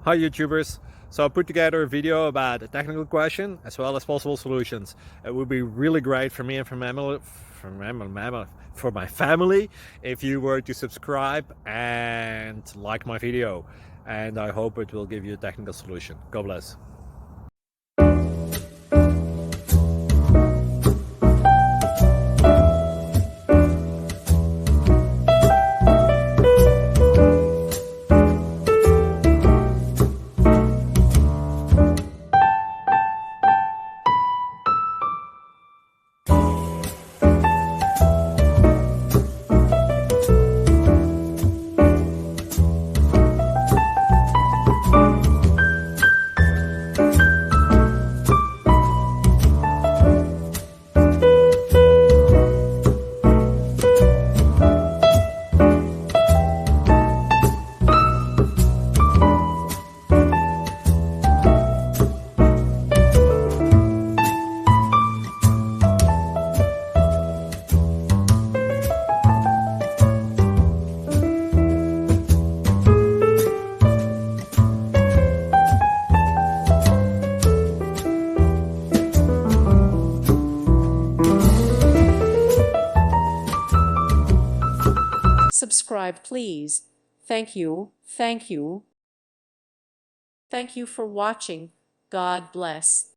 Hi YouTubers. So I put together a video about a technical question as well as possible solutions. It would be really great for me and for my family if you were to subscribe and like my video, and I hope it will give you a technical solution. God bless. Subscribe, please. Thank you. Thank you. Thank you for watching. God bless.